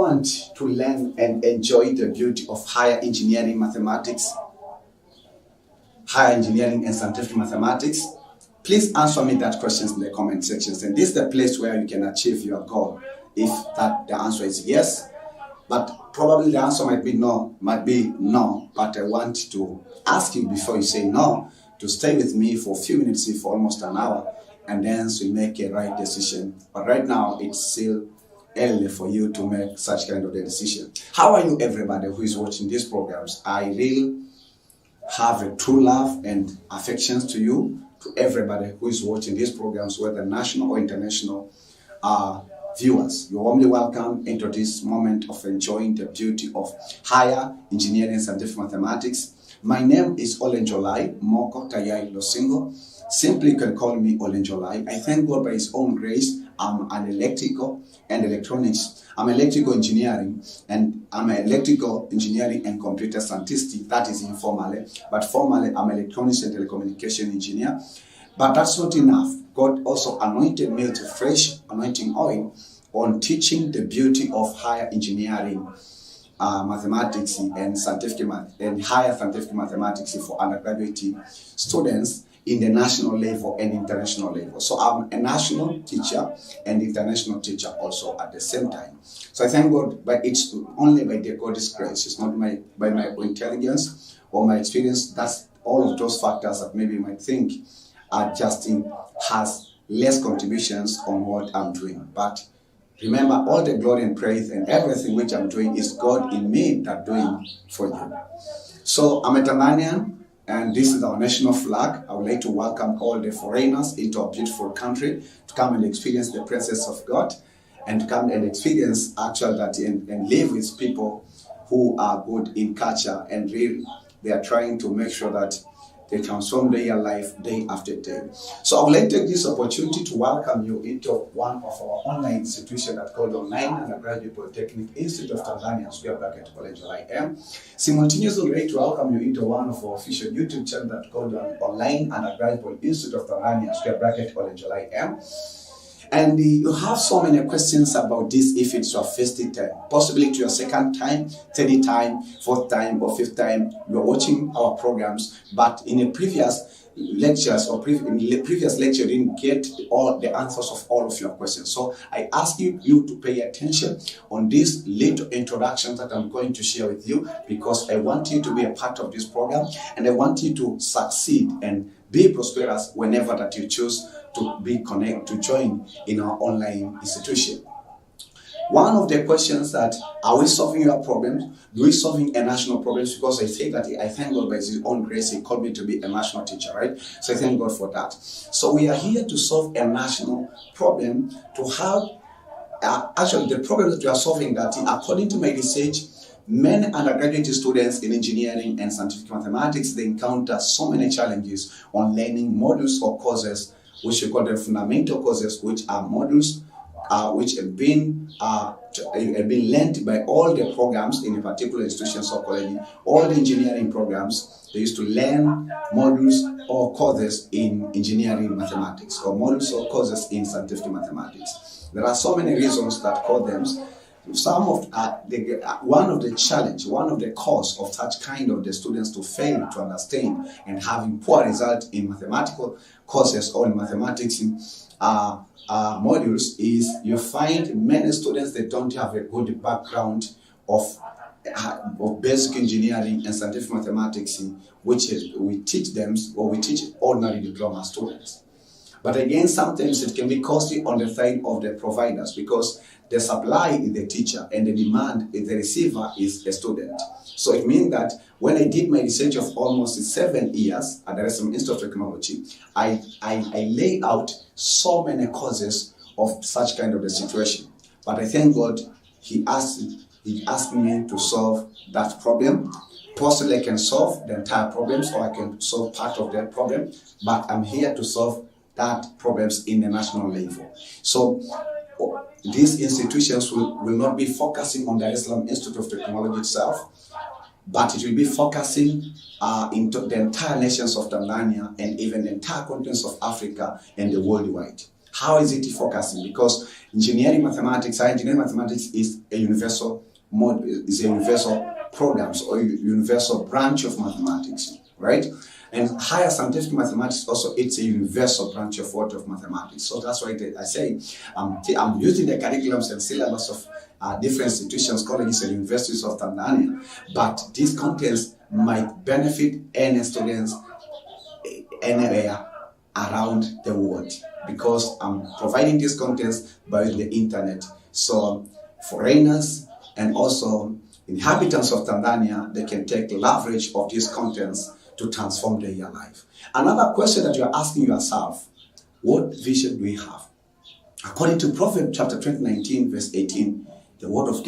want to learn and enjoy the beauty of higher engineering mathematics, higher engineering and scientific mathematics? Please answer me that question in the comment sections, and this is the place where you can achieve your goal if the answer is yes. But probably the answer might be no, but I want to ask you before you say no to stay with me for a few minutes, for almost an hour, and then we make a right decision. But right now it's still early for you to make such kind of a decision. How are you, everybody who is watching these programs? I really have a true love and affections to you, to everybody who is watching these programs, whether national or international viewers. You're warmly welcome into this moment of enjoying the beauty of higher engineering and scientific mathematics. My name is Olenjolai Moko TAYAI Losingo. Simply you can call me Olenjolai. I thank God by His own grace. I'm an electrical and electronics. I'm electrical engineering, and I'm an electrical engineering and computer scientist. That is informally, but formally I'm electronics and telecommunication engineer. But that's not enough. God also anointed me with a fresh anointing oil on teaching the beauty of higher engineering mathematics and scientific and higher scientific mathematics for undergraduate students in the national level and international level. So I'm a national teacher and international teacher also at the same time. So I thank God, but it's only by the God's grace. It's not by my intelligence or my experience. That's all of those factors that maybe you might think are has less contributions on what I'm doing. But remember, all the glory and praise and everything which I'm doing is God in me that doing for you. So I'm a Tanzanian, and this is our national flag. I would like to welcome all the foreigners into our beautiful country to come and experience the presence of God, and to come and experience actually that and live with people who are good in culture, and really they are trying to make sure that they transform their life day after day. So I would like to take this opportunity to welcome you into one of our online institutions that's called Undergraduate Polytechnic Institute of Tanzania, square bracket OLENJOLAIM. Simultaneously, I'd like to welcome you into one of our official YouTube channel that's called Online Undergraduate Institute of Tanzania, square bracket OLENJOLAIM. And you have so many questions about this if it's your first time, possibly to your second time, third time, fourth time, or fifth time you're watching our programs, but in the previous lectures or in the previous lecture you didn't get all the answers of all of your questions. So I ask you to pay attention on this little introduction that I'm going to share with you, because I want you to be a part of this program, and I want you to succeed and be prosperous whenever that you choose to to join in our online institution. One of the questions that, are we solving your problems? Do we solving a national problems? Because I say that I thank God by His own grace, He called me to be a national teacher, right? So I thank God for that. So we are here to solve a national problem, to have, actually the problem that we are solving, that according to my research, many undergraduate students in engineering and scientific mathematics, they encounter so many challenges on learning modules or courses, which we call the fundamental courses, which are modules which have been learned by all the programs in a particular institution or college. All the engineering programs, they used to learn modules or courses in engineering mathematics, or modules or courses in scientific mathematics. There are so many reasons that cause them. One of the cause of such kind of the students to fail to understand and having poor result in mathematical courses or in mathematics modules is you find many students that don't have a good background of basic engineering and scientific mathematics, which we teach them, or we teach ordinary diploma students. But again, sometimes it can be costly on the side of the providers, because the supply is the teacher and the demand is the receiver is the student. So it means that when I did my research of almost 7 years at the Institute of Technology, I laid out so many causes of such kind of a situation. But I thank God, He asked me to solve that problem. Possibly I can solve the entire problems, or I can solve part of that problem, but I'm here to solve that problems in the national level. So these institutions will not be focusing on the Islam Institute of Technology itself, but it will be focusing into the entire nations of Tanzania and even the entire continents of Africa and the worldwide. How is it focusing? Because engineering mathematics, higher engineering mathematics is a universal mode, is a universal programs or a universal branch of mathematics, right? And higher scientific mathematics also, it's a universal branch of what of mathematics. So that's why I say I'm using the curriculums and syllabus of different institutions, colleges and universities of Tanzania, but these contents might benefit any students anywhere around the world, because I'm providing these contents by the internet. So foreigners and also inhabitants of Tanzania, they can take leverage of these contents to transform their life. Another question that you're asking yourself, what vision do we have? According to Proverbs chapter 19, verse 18, the word of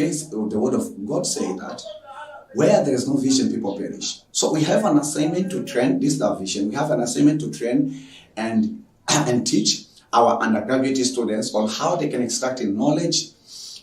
God says that where there is no vision, people perish. So we have an assignment to train, this is our vision, we have an assignment to train and teach our undergraduate students on how they can extract knowledge,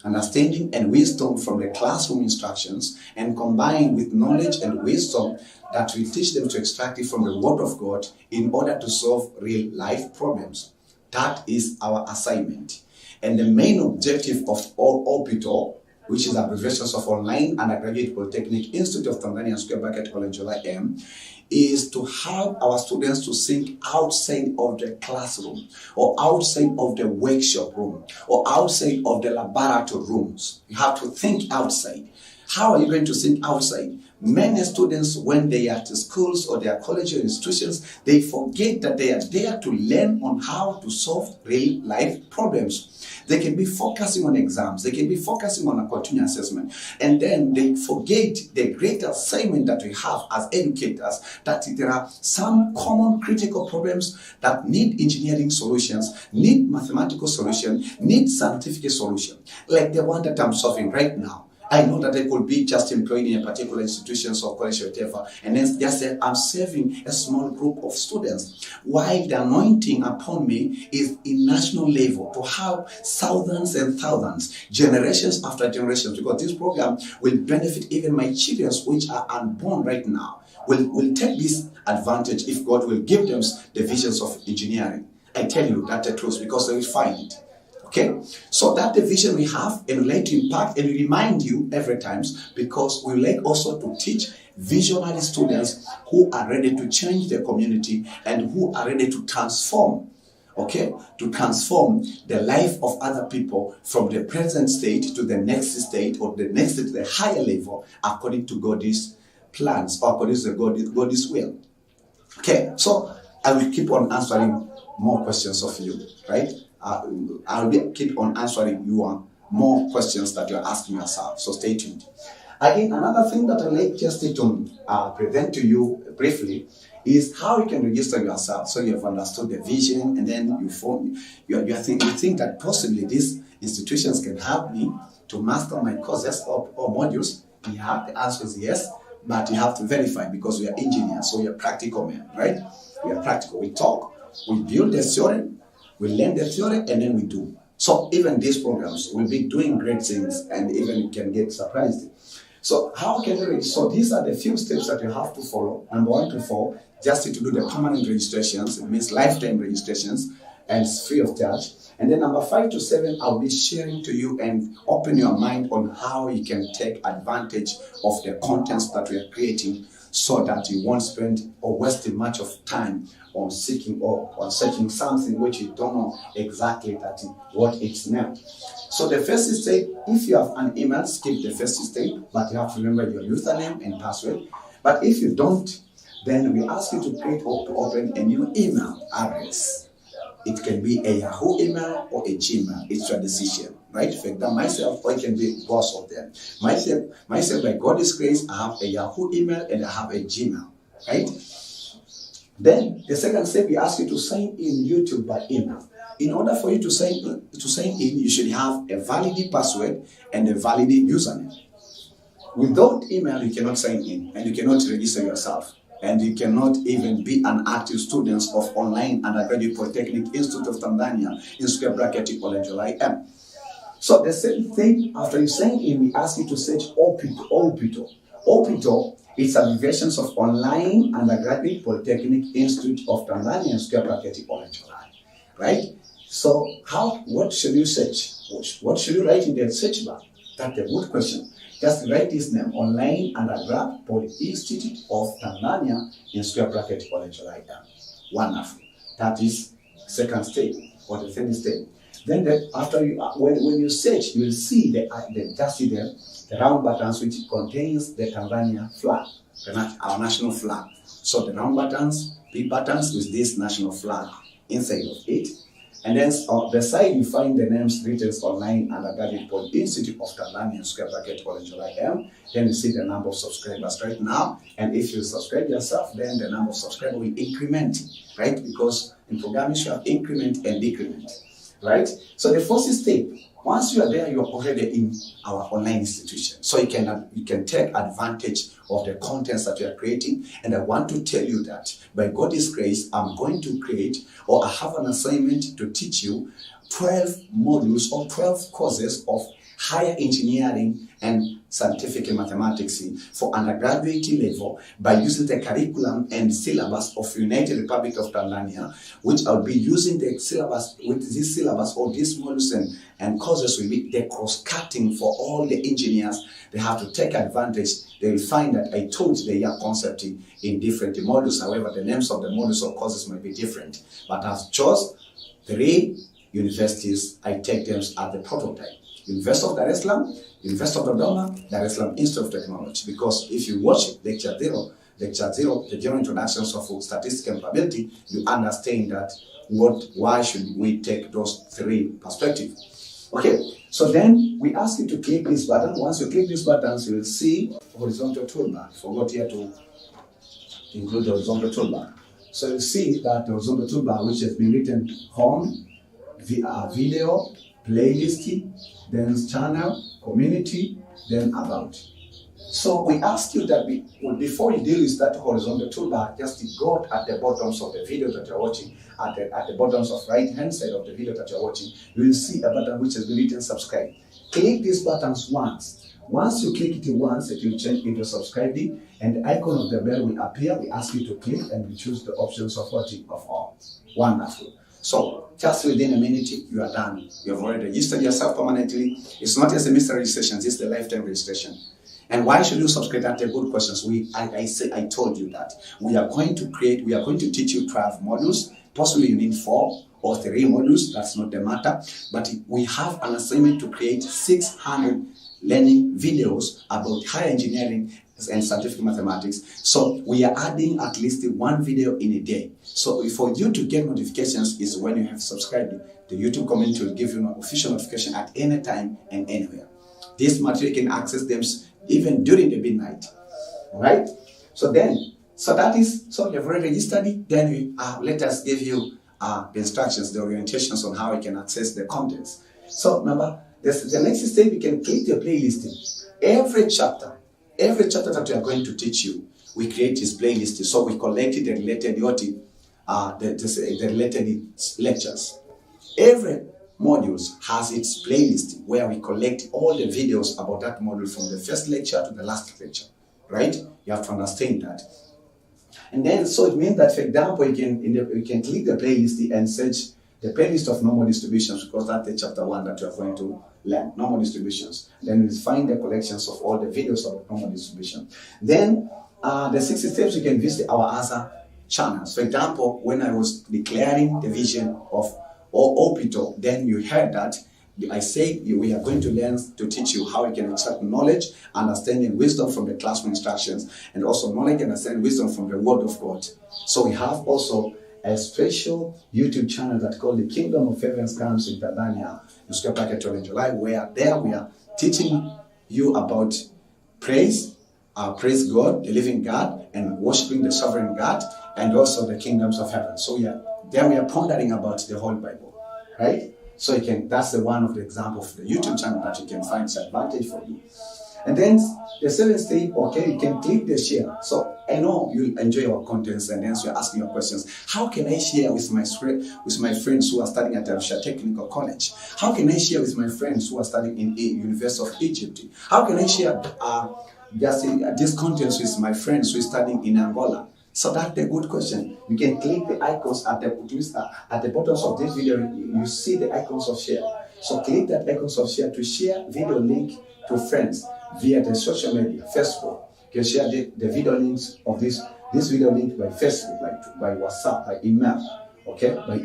understanding and wisdom from the classroom instructions, and combine with knowledge and wisdom that will teach them to extract it from the Word of God in order to solve real life problems. That is our assignment. And the main objective of OPITO, which is abbreviations of Online Undergraduate Polytechnic Institute of Tanzania _OLENJOLAIM, is to help our students to think outside of the classroom, or outside of the workshop room, or outside of the laboratory rooms. You have to think outside. How are you going to think outside? Many students, when they are at schools or their college institutions, they forget that they are there to learn on how to solve real life problems. They can be focusing on exams, they can be focusing on a continuous assessment, and then they forget the great assignment that we have as educators, that there are some common critical problems that need engineering solutions, need mathematical solutions, need scientific solutions, like the one that I'm solving right now. I know that I could be just employed in a particular institution or college or whatever, and then just say I'm serving a small group of students, while the anointing upon me is in national level to help thousands and thousands, generations after generations, because this program will benefit even my children which are unborn right now, will take this advantage if God will give them the visions of engineering. I tell you that the truth, because they will find it. Okay, so that's the vision we have, and we like to impact and we remind you every time, because we like also to teach visionary students who are ready to change their community and who are ready to transform, okay, to transform the life of other people from the present state to the next state, or the next to the higher level, according to God's plans, or according to God's will. Okay, so I will keep on answering more questions of you, right? I'll keep on answering your more questions that you're asking yourself, so stay tuned. Again, another thing that I'd like just to present to you briefly is how you can register yourself. So you have understood the vision, and then you think that possibly these institutions can help me to master my courses or modules. Yeah, the answer is yes, but you have to verify, because we are engineers, so we are practical men, right? We are practical. We talk, we build the theory, we learn the theory, and then we do. So even these programs will be doing great things, and even you can get surprised. So how can you register? So these are the few steps that you have to follow. Number 1 to 4, just to do the permanent registrations. It means lifetime registrations, and it's free of charge. And then number 5 to 7, I'll be sharing to you and open your mind on how you can take advantage of the contents that we are creating, so that you won't spend or waste much of time on seeking or on searching something which you don't know exactly what it's named. So the first step, if you have an email, skip the first step, but you have to remember your username and password. But if you don't, then we ask you to create or to open a new email address. It can be a Yahoo email or a Gmail. It's your decision, right? For example, myself, or it can be both of them. Myself, by God's grace, I have a Yahoo email and I have a Gmail, right? Then the second step, we ask you to sign in YouTube by email. In order for you to sign in, you should have a valid password and a valid username. Without email, you cannot sign in, and you cannot register yourself. And you cannot even be an active student of Online Undergraduate Polytechnic Institute of Tanzania in _OLENJOLAIM. So the same thing, after you sign in, we ask you to search OPITO. OPITO is abbreviations of Online Undergraduate Polytechnic Institute of Tanzania in _OLENJOLAI. Right? So what should you search? What should you write in the search bar? That's a good question. Just write this name, Online Undergrad POLYINSTIT of Tanzania in square bracket OLENJOLAIM. Wonderful. That is second step or the third step. Then after you, when you search, you will see the round buttons which contains the Tanzania flag, our national flag. So the round buttons, big buttons with this national flag inside of it. And then on the side you find the names written Online Undergraduate POLYINSTIT of Tanzania square bracket OLENJOLAIM. Then you see the number of subscribers right now. And if you subscribe yourself, then the number of subscribers will increment, right? Because in programming you have increment and decrement, right? So the first step, once you are there, you are already in our online institution. So you can take advantage of the contents that you are creating. And I want to tell you that by God's grace, I'm going to create, or I have an assignment to teach you 12 modules or 12 courses of higher engineering and scientific mathematics for undergraduate level by using the curriculum and syllabus of United Republic of Tanzania, which I'll be using the syllabus, with this syllabus or these modules and courses will be the cross-cutting for all the engineers. They have to take advantage. They will find that I taught the year concept in different modules. However, the names of the modules or courses might be different. But I've chose 3 universities. I take them as the prototype. University of Dar es Salaam, University of Dodoma, Dar es Salaam Institute of Technology. Because if you watch lecture 0, the general introductions of statistics and probability, you understand that why should we take those 3 perspectives. Okay, so then we ask you to click this button. Once you click these buttons, you will see horizontal toolbar. Forgot here to include the horizontal toolbar. So you see that the horizontal toolbar, which has been written home, video, playlist, then channel, community, then about. So we ask you that before you deal with that horizontal toolbar, just go at the bottoms of the video that you're watching, at the bottoms of right hand side of the video that you're watching, you will see a button which has been written subscribe. Click these buttons once. Once you click it once, it will change into subscribing, and the icon of the bell will appear. We ask you to click and we choose the options of watching of all. Wonderful. So just within a minute, you are done. You have already registered yourself permanently. It's not a semester registration, it's the lifetime registration. And why should you subscribe? That's a good question. I told you that we are going to teach you 12 modules. Possibly you need 4 or 3 modules. That's not the matter. But we have an assignment to create 600 learning videos about higher engineering and scientific mathematics. So we are adding at least 1 video in a day. So for you to get notifications is when you have subscribed. The YouTube community will give you an official notification at any time and anywhere. This material can access them even during the midnight. Alright? So you've already registered it. Then let us give you the instructions, the orientations on how you can access the contents. So remember, the next step, you can click the playlist. Every chapter that we are going to teach you, we create this playlist. So we collected the related the related lectures. Every module has its playlist where we collect all the videos about that module from the first lecture to the last lecture. Right? You have to understand that. And then, so it means that, for example, you can click the playlist and search the playlist of normal distributions, because that's the chapter 1 that you are going to learn, normal distributions. Then you find the collections of all the videos of normal distribution. Then the 60 steps, you can visit our other channels. For example, when I was declaring the vision of OPITO, then you heard that I said we are going to learn to teach you how you can extract knowledge, understanding, wisdom from the classroom instructions, and also knowledge and understanding wisdom from the Word of God. So we have also a special YouTube channel that's called the Kingdom of Heavens Comes in Tanzania, in square bracket Olenjolai, where there we are teaching you about praise God, the living God, and worshiping the sovereign God, and also the kingdoms of heaven. So there we are pondering about the whole Bible, right? So that's one of the examples of the YouTube channel that you can find advantage for you. And then the 7th step, okay, you can click the share. So I know you'll enjoy our contents, and then you're asking your questions. How can I share with my friends who are studying at Arusha Technical College? How can I share with my friends who are studying in the University of Egypt? How can I share this contents with my friends who are studying in Angola? So that's a good question. You can click the icons at the bottoms of this video. You see the icons of share. So click that icons of share to share video link to friends via the social media, Facebook. You can share the video links of this video link by Facebook, by WhatsApp, by email, okay, by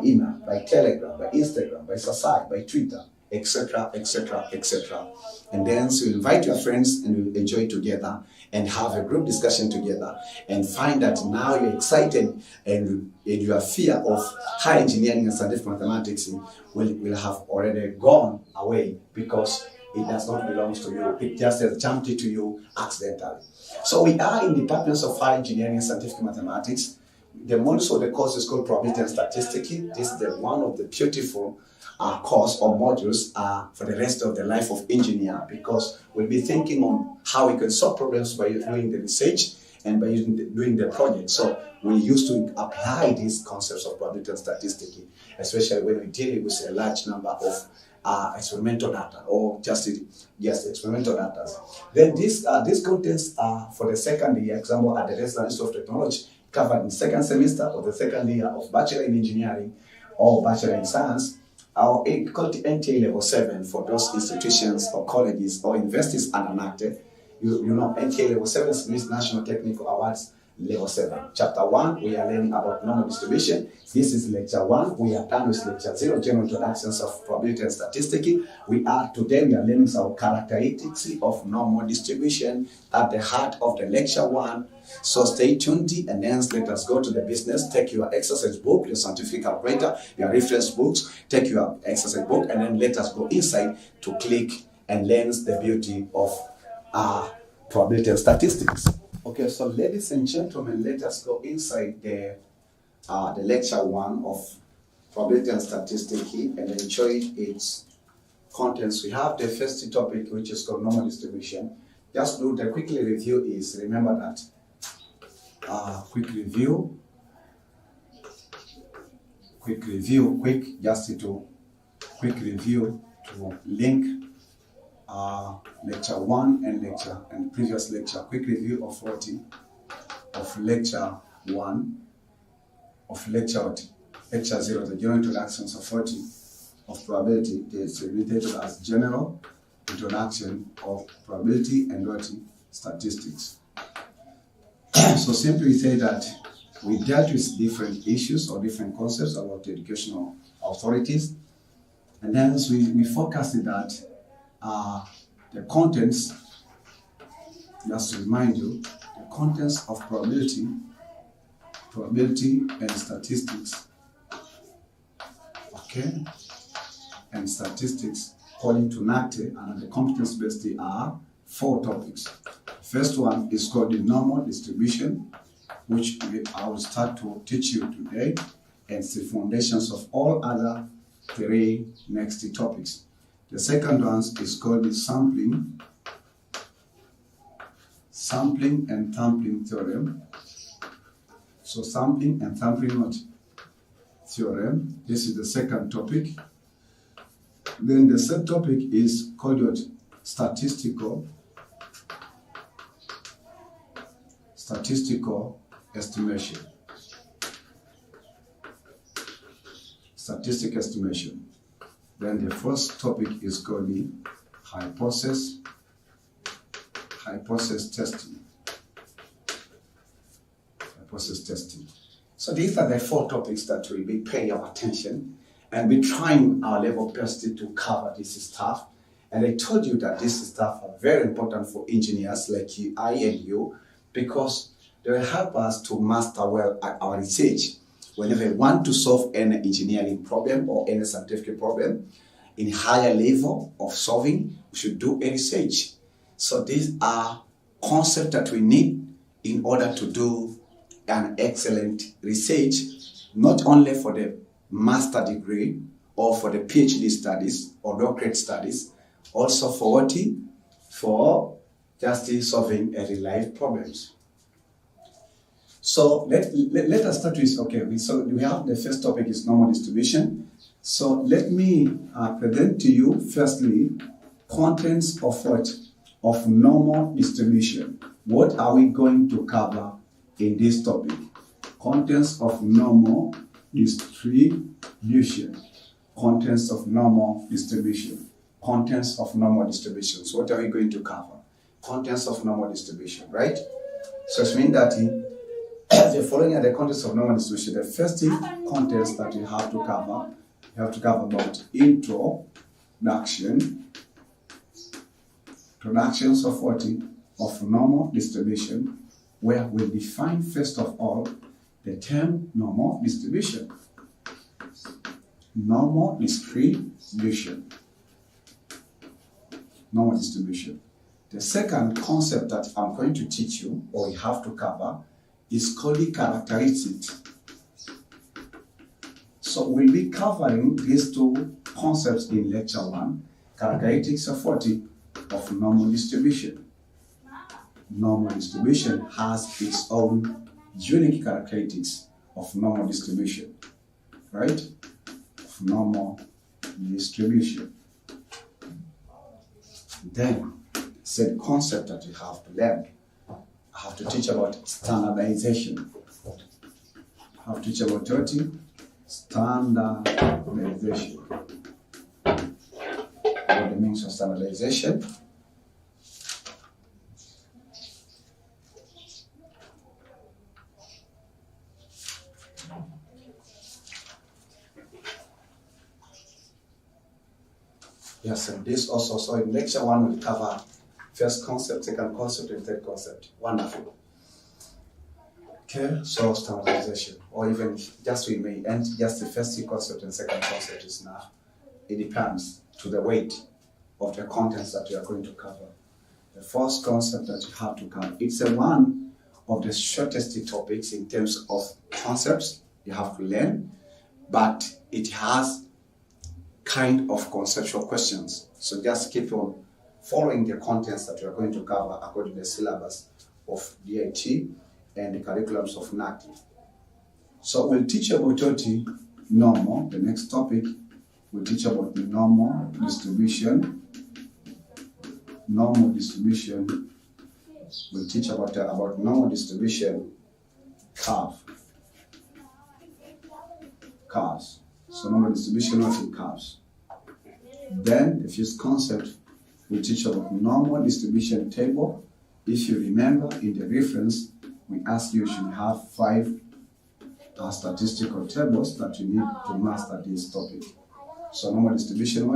email, by Telegram, by Instagram, by TAYAI, by Twitter, etc., etc., etc. And then so you invite your friends and we'll enjoy together and have a group discussion together and find that now you're excited and your fear of high engineering and scientific mathematics will have already gone away because it does not belong to you. It just has jumped into you accidentally. So we are in departments of high engineering and scientific mathematics. The module of the course is called Probability and Statistics. This is one of the beautiful course or modules for the rest of the life of engineer, because we'll be thinking on how we can solve problems by doing the research and by doing the project. So we used to apply these concepts of probability and statistics, especially when we deal with a large number of experimental data or just experimental data. Then these contents are for the second year, example at the National Institute of Technology, covered in second semester or the second year of Bachelor in Engineering or Bachelor in Science, or called NTA Level 7 for those institutions or colleges or universities unenacted. You know, NTA Level 7 means National Technical Awards Level 7. Chapter 1, we are learning about normal distribution. This is lecture 1. We are done with lecture 0, general introductions of probability and statistics. Today we are learning some characteristics of normal distribution at the heart of the lecture 1. So stay tuned and then let us go to the business. Take your exercise book, your scientific calculator, your reference books, take your exercise book and then let us go inside to click and learn the beauty of probability and statistics. Okay, so ladies and gentlemen, let us go inside the lecture 1 of probability and statistics and enjoy its contents. We have the first topic, which is called normal distribution. Just do the quick review is, remember that quick review, to link lecture 1 and previous lecture. Quick review of lecture 1 of lecture 0, the general introductions of 40 of probability. It is related as general introduction of probability and statistics. So simply say that we dealt with different issues or different concepts about educational authorities, and then we focused that the contents, just to remind you, the contents of probability and statistics, okay, and statistics according to NACTE and the competence-based are 4 topics. First one is called the normal distribution, which I will start to teach you today, and it's the foundations of all other 3 next topics. The second one is called the sampling and sampling theorem. So sampling and sampling theorem. This is the second topic. Then the third topic is called statistical estimation. Statistical estimation. Then the first topic is called the hypothesis testing. So these are the 4 topics that we'll be paying our attention, and we're trying our level best to cover this stuff. And I told you that this stuff are very important for engineers like you, I and you, because they will help us to master well our research. Whenever we want to solve any engineering problem or any scientific problem, in higher level of solving, we should do a research. So these are concepts that we need in order to do an excellent research, not only for the master degree or for the PhD studies or doctorate studies, also for just solving a real life problems. So let us start with, okay, so we have the first topic is normal distribution. So let me present to you firstly contents of what? Of normal distribution. What are we going to cover in this topic. Contents of normal distribution. Contents of normal distribution. Contents of normal distribution. So what are we going to cover? Contents of normal distribution, right? So it means that the following are the contents of normal distribution. The first contents that you have to cover about introductions of what? Of normal distribution, where we define first of all the term normal distribution. Normal distribution. Normal distribution. The second concept that I'm going to teach you, or you have to cover, is called characteristics. So we'll be covering these two concepts in lecture 1. Characteristics of what? Of normal distribution. Normal distribution has its own unique characteristics of normal distribution, right? Of normal distribution. Then, said concept that you have to learn. I have to teach about standardization. I have to teach about standardization. What the means of standardization? Yes, and this also, so in lecture 1 we'll cover first concept, second concept, and third concept. Wonderful. Okay, so standardization, or even just we may end just the first concept and second concept is enough. It depends to the weight of the contents that you are going to cover. The first concept that you have to cover, it's one of the shortest topics in terms of concepts you have to learn, but it has kind of conceptual questions. So just keep on following the contents that you are going to cover according to the syllabus of DIT and the curriculums of NAT. So we'll teach about normal. The next topic, we'll teach about the normal distribution. Normal distribution. We'll teach about normal distribution curves. So normal distribution of curves. Then the first concept, we'll teach about normal distribution table. If you remember in the reference, we asked you should have 5 statistical tables that you need to master this topic. So normal distribution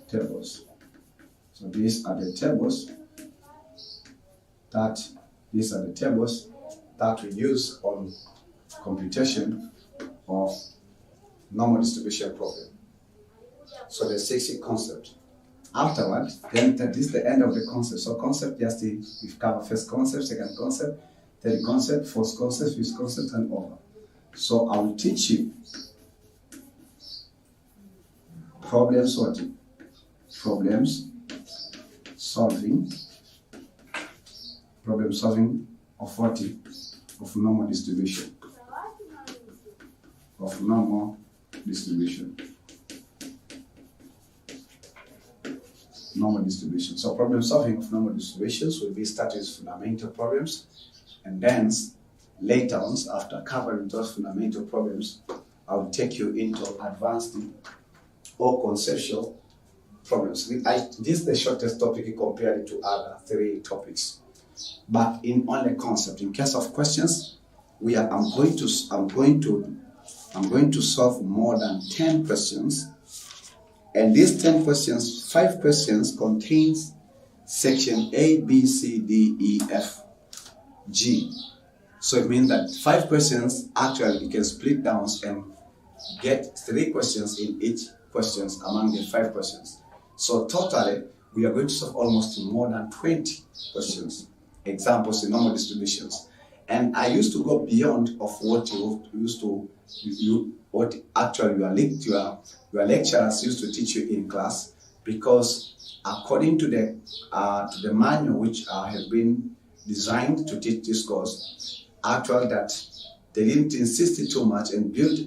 tables. So these are the tables that we use on computation of normal distribution problem. So the 6 concept. Afterwards, then that is the end of the concept. So concept, just we've covered first concept, second concept, third concept, fourth concept, fifth concept, and over. So I will teach you problem solving of what? Of normal distribution. Of normal distribution. Normal distribution. So problem solving of normal distributions will be started with fundamental problems, and then later on, after covering those fundamental problems, I will take you into advanced or conceptual problems. This is the shortest topic compared to other 3 topics. But in only concept, in case of questions, I'm going to solve more than 10 questions. And these 10 questions, 5 questions contains section A, B, C, D, E, F, G. So it means that 5 questions, actually you can split down and get 3 questions in each questions among the 5 questions. So totally, we are going to solve almost more than 20 questions, examples in normal distributions. And I used to go beyond of what what actually your lecturers used to teach you in class, because according to the manual which has been designed to teach this course, actually that they didn't insist too much and build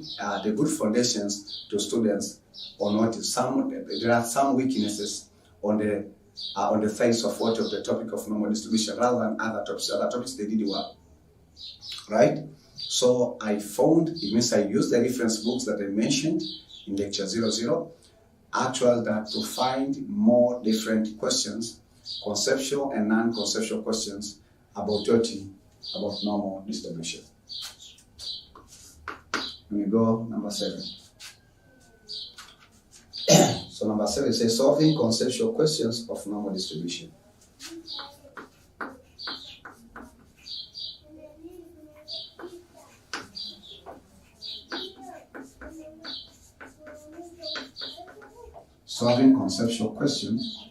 the good foundations to students on what is there are some weaknesses on the face of what of the topic of normal distribution rather than other topics. Other topics they did well. right? So I found, it means I used the reference books that I mentioned in lecture 00, actual that to find more different questions, conceptual and non-conceptual questions about normal distribution. Let me go number 7. So number 7 says solving conceptual questions of normal distribution. Solving conceptual questions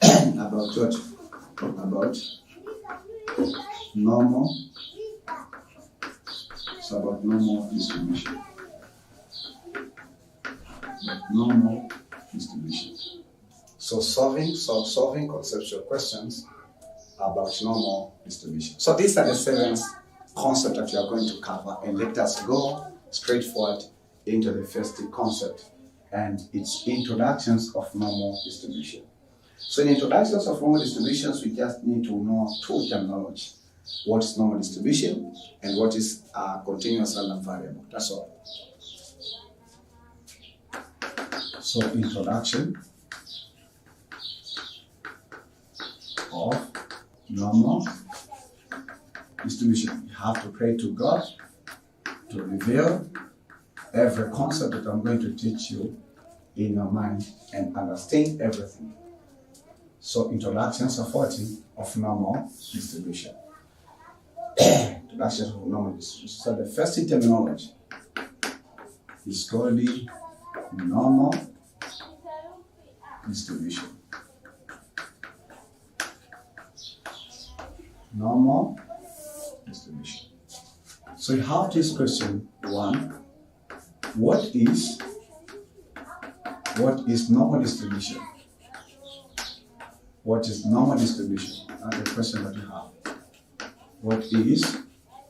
about what? About normal. So about normal distribution. Normal distribution. So solving conceptual questions about normal distribution. So these are the 7 concepts that we are going to cover, and let us go straight forward into the first concept, and it's introductions of normal distribution. So in introductions of normal distributions, we just need to know 2 terminology. What is normal distribution and what is a continuous random variable. That's all. So introduction of normal distribution. You have to pray to God to reveal every concept that I'm going to teach you in your mind and understand everything. So introductions of what? Of normal distribution. Introduction of normal distribution. So the first terminology is called the normal distribution. Normal distribution. So you have this question 1. What is normal distribution? What is normal distribution? That's the question that you have. What is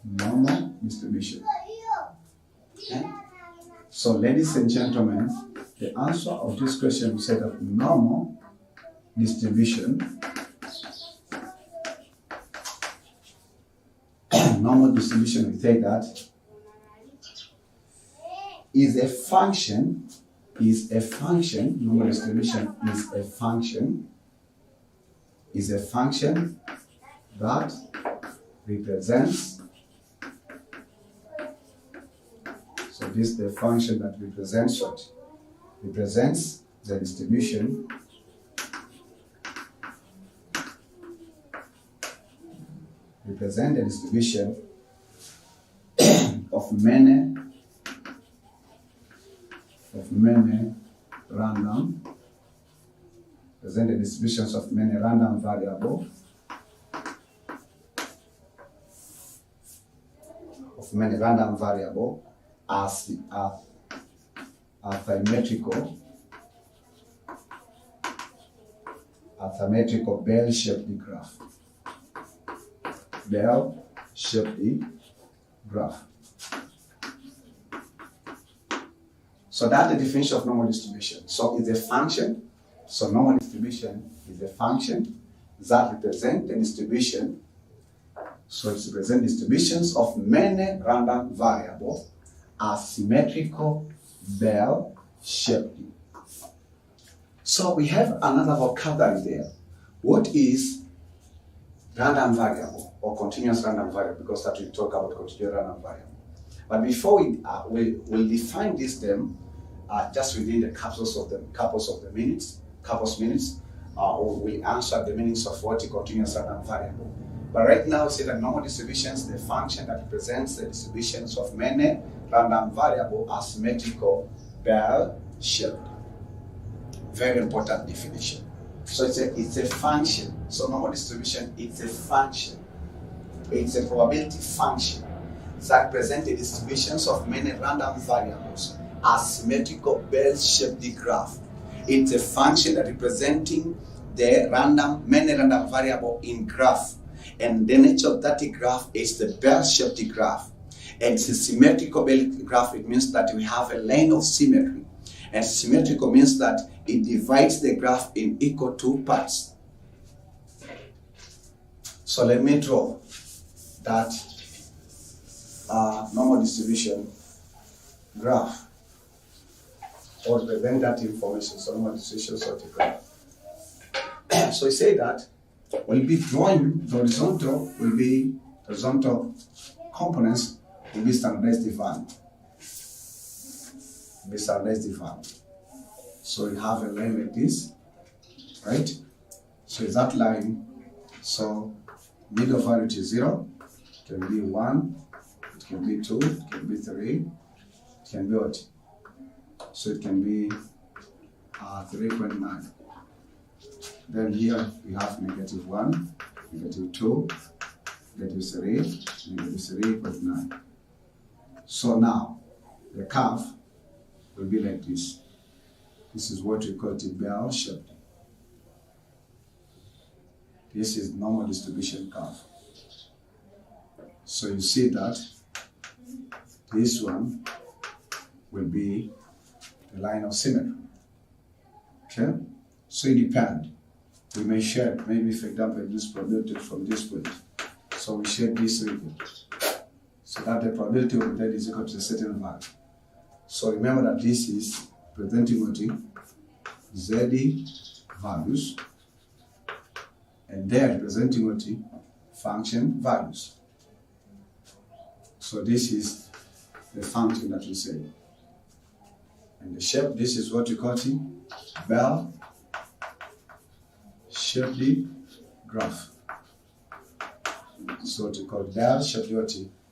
normal distribution? Okay. So ladies and gentlemen, the answer of this question we said that normal distribution normal distribution, we say that is a function, normal distribution is a function that represents, so this is the function that represents what? Represents the distribution of many random, represent the distributions of many random variables as a symmetrical bell-shaped graph. So that's the definition of normal distribution. So it's a function. So normal distribution is a function that represents the distribution. So it represents distributions of many random variables as symmetrical bell-shaped. So we have another vocabulary there. What is random variable or continuous random variable? Because that we talk about continuous random variable. But before we'll define this term just within the couples of minutes, we'll answer the meanings of what is continuous random variable. But right now, we say that normal distributions, the function that represents the distributions of many random variables are symmetrical bell-shaped. Very important definition. So it's a function. So normal distribution, it's a function. It's a probability function that represents the distributions of many random variables as symmetrical bell-shaped graph. It's a function that representing the many random variable in graph. And the nature of that graph is the bell-shaped graph. And it's a symmetrical bell graph. It means that we have a line of symmetry. And symmetrical means that it divides the graph in equal two parts. So let me draw that normal distribution graph or represent that information. So normal distribution sort of graph. So we say that we'll be drawing the horizontal components will be standardized defined. So we have a line like this, right? So is that line, so middle value is 0, it can be 1, it can be 2, it can be 3, it can be what? So it can be 3.9. Then here we have -1, -2, -3, -3.9. So now the curve will be like this. This is what we call the bell shape. This is normal distribution curve. So you see that this one will be the line of symmetry. Okay? So it depends. We may share, maybe for example, this probability from this point. So we share this region. So that the probability of that is equal to a certain value. So remember that this is presenting what ZD values, and they are representing what function values. So this is the function that we say. And the shape, this is what we call it bell shaped graph. So what we call bell shaped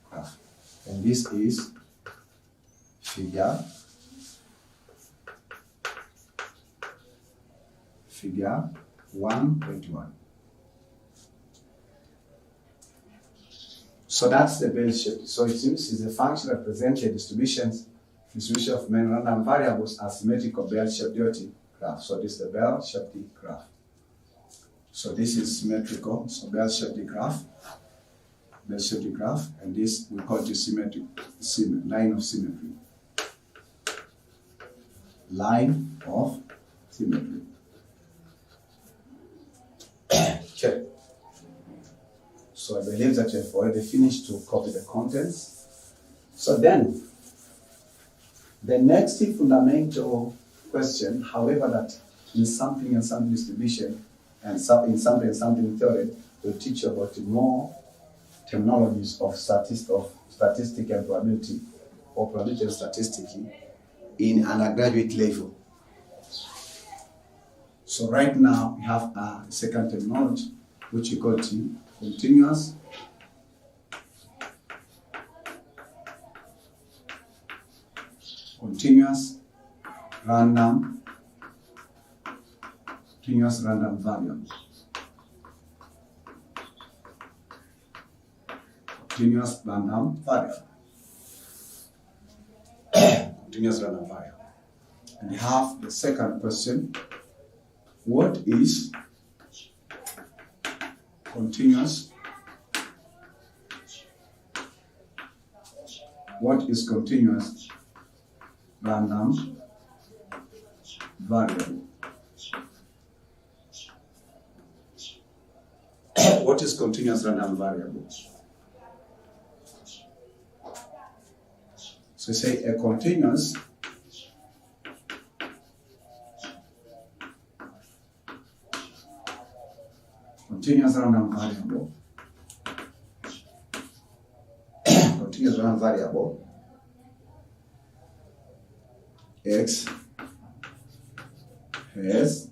graph. And this is figure 1.1. So that's the bell shape. So it is a function that represents the distribution of many random variables as symmetrical bell-shaped graph. So this is the bell-shaped graph. So this is symmetrical, so bell-shaped graph, and this we call it symmetric line of symmetry. Line of symmetry. Okay. So I believe that you have already finished to copy the contents. So then, the next fundamental question, however, that in sampling and sampling distribution and in sampling and sampling theory, will teach you about more terminologies of statistic and probability, or probability and statistics in undergraduate level. So right now we have a second terminology which we call continuous random variable. Continuous random variable. And we have the second question. What is continuous? What is continuous random variable? What is continuous random variable? So say a continuous random variable, X has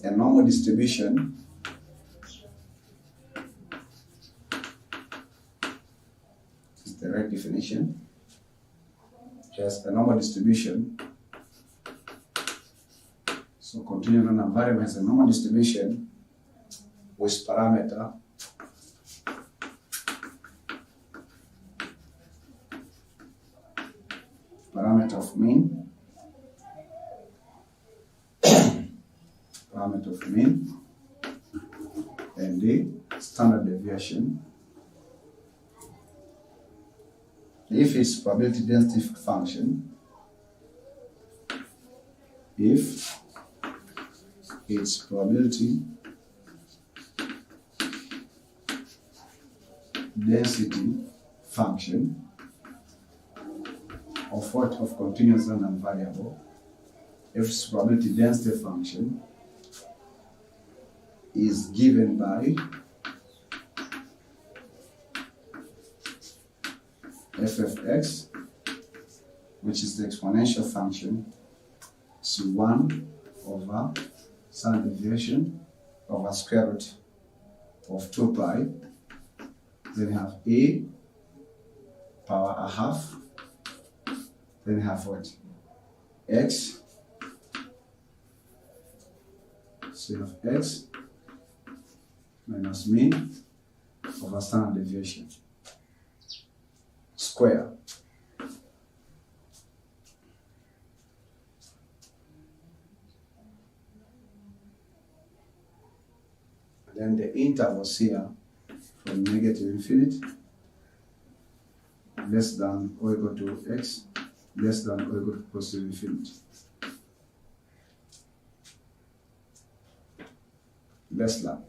a normal distribution is the right definition. Has a normal distribution. So continuous random variable has a normal distribution with parameter of mean, and the standard deviation if its probability density function, if its probability density function of what? Of continuous random variable, if its probability density function is given by f of x, which is the exponential function, is 1 over standard deviation over square root of 2 pi. Then you have a power a half. Then you have what? X. So you have x minus mean over standard deviation square. Then the intervals here from negative infinity less than or equal to x less than or equal to positive infinity. Less than.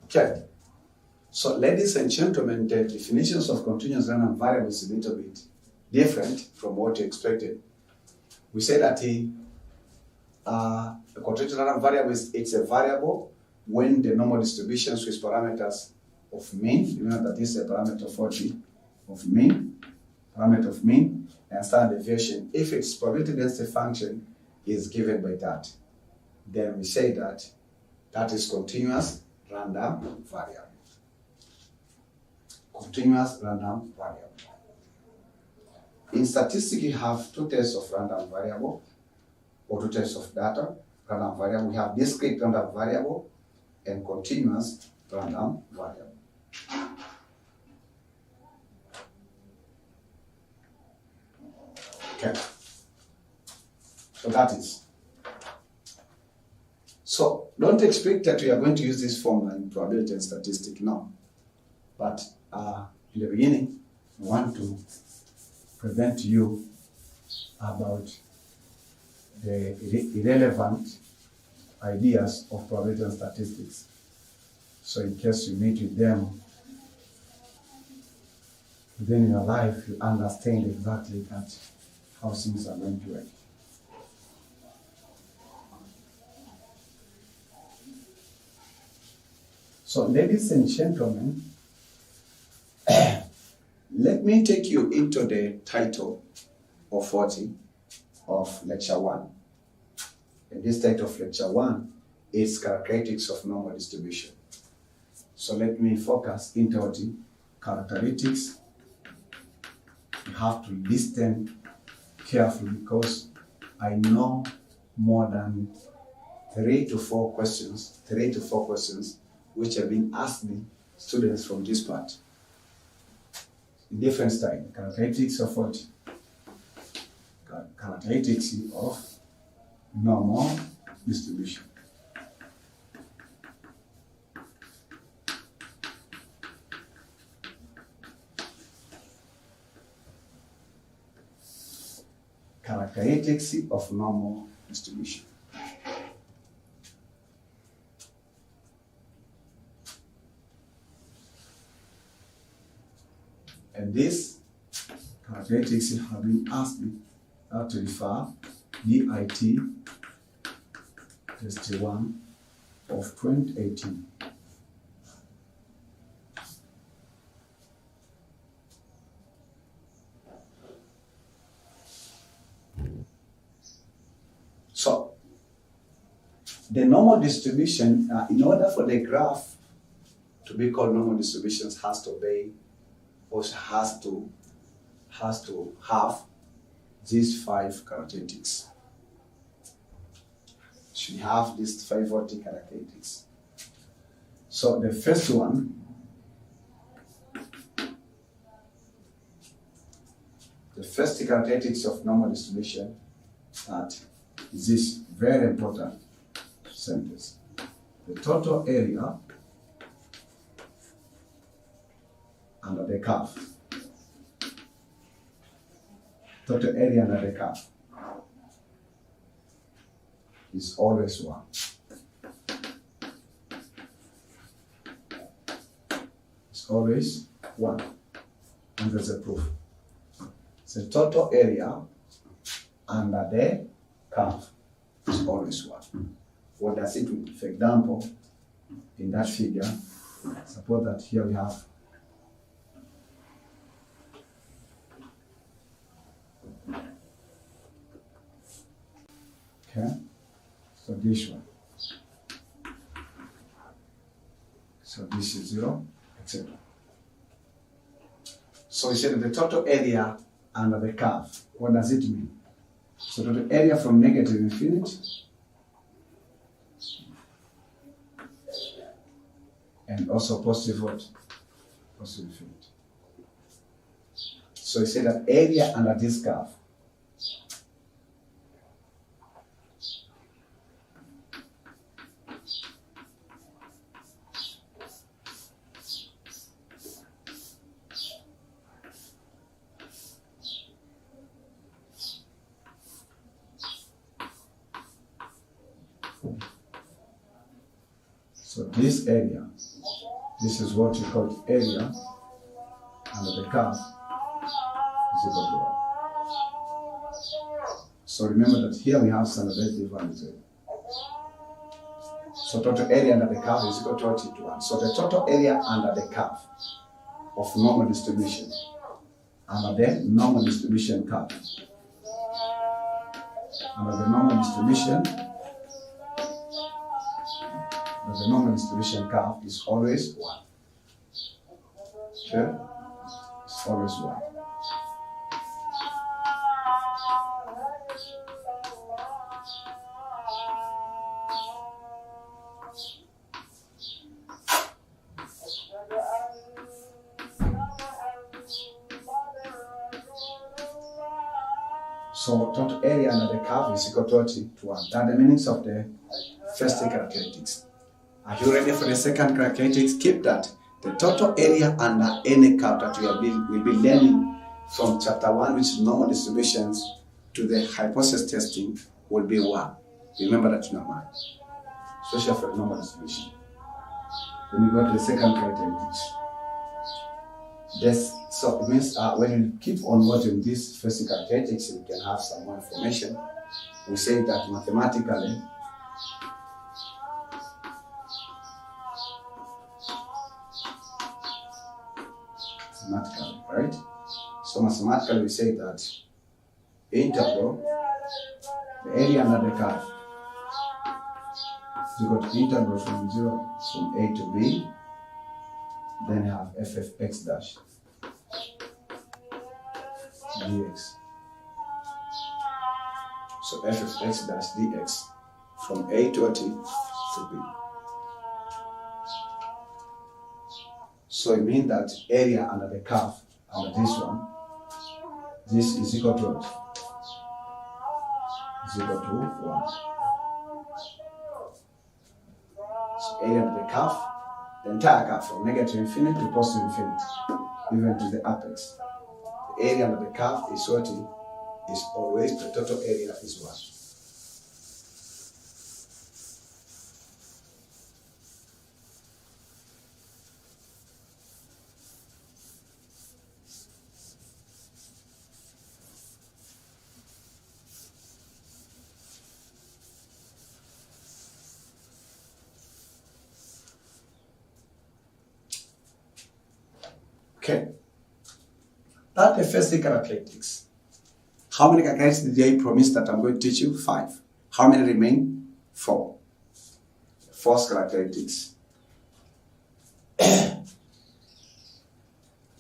Okay. So, ladies and gentlemen, the definitions of continuous random variables is a little bit different from what you expected. We said that a continuous random variable it's a variable when the normal distributions with parameters of mean, you know that this is a parameter 40 of mean, parameter of mean, and standard deviation. If its probability density function is given by that, then we say that that is continuous random variable. Continuous random variable. In statistics, you have two types of random variable or two types of data. Random variable, we have discrete random variable and continuous random variable. Okay. So that is. So don't expect that we are going to use this formula in probability and statistics, no. But in the beginning, I want to present to you about the irrelevant ideas of probability and statistics. So in case you meet with them, then in your life you understand exactly that how things are going to work. So ladies and gentlemen, let me take you into the title of 40 of lecture 1. And this title of lecture 1 is Characteristics of Normal Distribution. So let me focus into the characteristics. You have to listen carefully because I know more than 3 to 4 questions which have been asked me students from this part. In different style. Characteristics of what? Characteristics of normal distribution. Characteristics of normal distribution. And these characteristics have been asked me to refer DIT test 1 of 2018. So, the normal distribution, in order for the graph to be called normal distributions, has to obey, or has to have these 5 characteristics. Should have these 5 characteristics. So the first one, the first characteristics of normal distribution, that is this very important sentence. The total area under the curve. Total area under the curve is always 1. It's always 1. And there's a proof. The total area under the curve is always 1. What does it mean? For example, in that figure, suppose that here we have so this one. So this is 0, etc. So we said the total area under the curve. What does it mean? So total area from negative infinity and also positive what? Positive infinity. So we say that area under this curve so this area, this is what we call area under the curve is equal to 1. So remember that here we have standardized values. So total area under the curve is equal to 1. So the total area under the curve of normal distribution, under the normal distribution curve, under the normal distribution curve is always 1. Okay? It's always 1. So total area under the curve is equal to 1. That are the meanings of the first characteristics. Are you ready for the second characteristics? Keep that. The total area under any curve that we'll be learning from chapter 1, which is normal distributions, to the hypothesis testing will be 1. Remember that in your mind. Especially for normal distribution. When you go to the second characteristics. So it means when you keep on watching this first characteristics, you can have some more information. We say that mathematically, right? So mathematically we say that integral, the area under the curve, is equal to integral from A to B, then have f of x dash dx. So f of x dash dx from A to B. So it means that area under the curve, under this one, this is equal to what? Is equal to 1. So area under the curve, the entire curve from negative infinity to positive infinity, even to the apex. The area under the curve is what? Is always the total area is 1. Okay, that's the first characteristics. How many characteristics did I promise that I'm going to teach you? 5. How many remain? 4. First characteristics.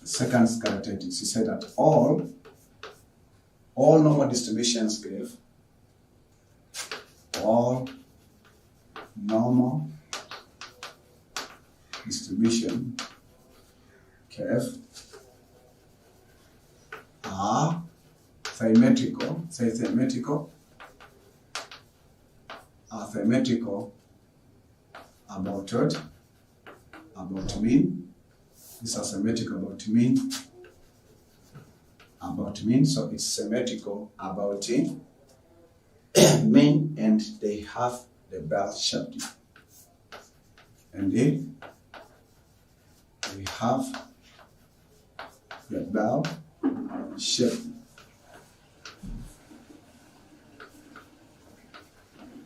Second characteristics, he said that all normal distributions give all normal distribution curve are symmetrical, say symmetrical, are symmetrical about what? About mean These are symmetrical about mean. About mean, so it's symmetrical about mean, and they have the bell shape. And they have the bell shape.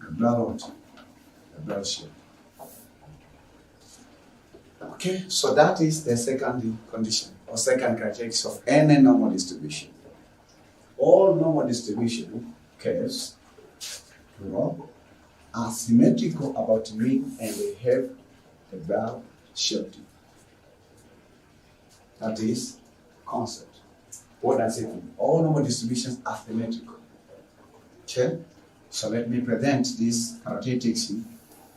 The bell shape. Okay, so that is the second condition or second characteristic of any normal distribution. All normal distribution curves are symmetrical about mean and they have the bell shape. That is concept. What does it mean? All normal distributions are symmetrical. Okay, so let me present this characteristics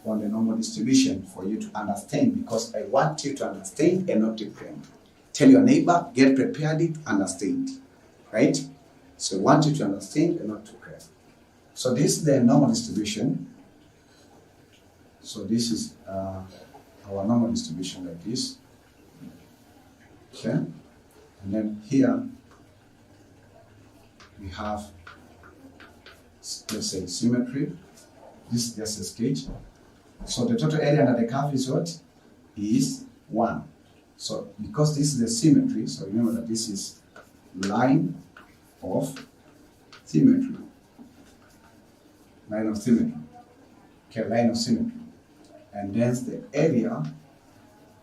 on the normal distribution for you to understand, because I want you to understand and not to cram. Tell your neighbor, get prepared, understand. Right? So I want you to understand and not to cram. So this is the normal distribution. So this is our normal distribution like this. Okay? And then here we have, let's say, symmetry. This is just a sketch. So the total area under the curve is what? Is 1. So because this is the symmetry, so remember that this is line of symmetry. Line of symmetry. Okay, line of symmetry. And then the area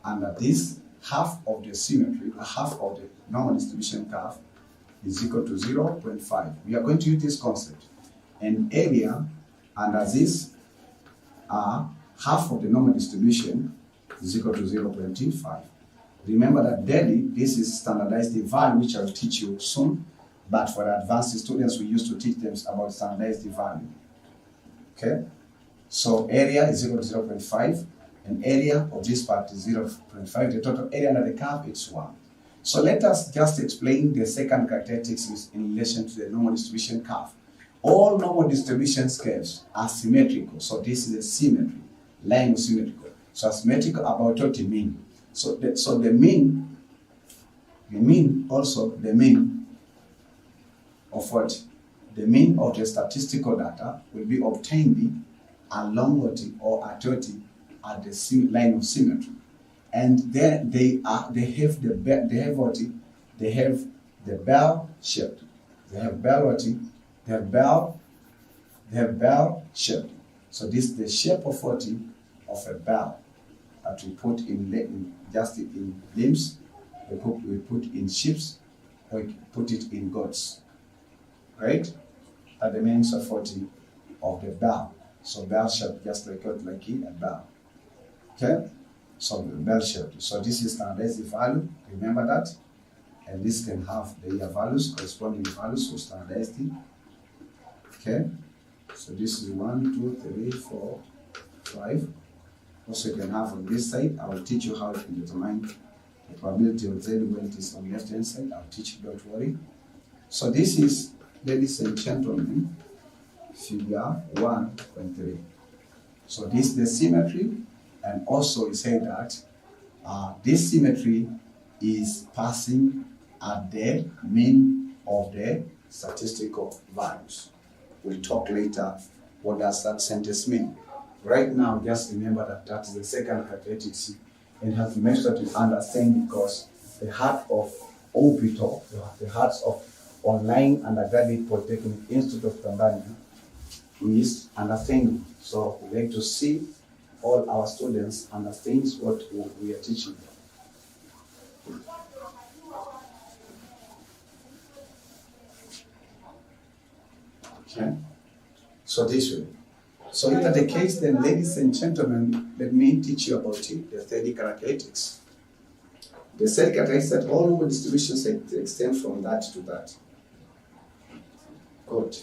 under this half of the symmetry, half of the normal distribution curve is equal to 0.5. We are going to use this concept. And area under this half of the normal distribution is equal to 0.5. Remember that daily, this is standardized value, which I will teach you soon. But for the advanced students, we used to teach them about standardized value. Okay? So area is equal to 0.5, and area of this part is 0.5. The total area under the curve is 1. So let us just explain the second characteristics in relation to the normal distribution curve. All normal distribution curves are symmetrical. So this is a symmetry, line of symmetrical. So symmetrical about what it means. So the mean of what? The mean of the statistical data will be obtained along what or at what at the line of symmetry. And then they have the bell shape. They have bell shape. So this is the shape of what? Of a bell that we put in just in limbs, we put in ships, or we put it in goats. Right? At the means of what? Of the bell. So bell shape, just like a bell. Okay? So the bell shape. So this is standardized value. Remember that. And this can have the year values, corresponding values for standardized. Okay? So this is 1, 2, 3, 4, 5. Also you can have on this side. I will teach you how to determine the probability of Z when it is on the left hand side. I'll teach you, don't worry. So this is, ladies and gentlemen, figure 1.3. So this is the symmetry, and also we say that this symmetry is passing at the mean of the statistical values. We'll talk later what does that sentence mean. Right now, just remember that that is the second characteristic, and has to make sure to understand, because the heart of OPITO, the hearts of online undergraduate Polytechnic Institute of Tanzania, is understanding. So we like to see all our students understand what we are teaching them. Okay, so this way. So if that's the case, then ladies and gentlemen, let me teach you about it, the third characteristics. The third characteristic that all normal distributions extend from that to that. Good.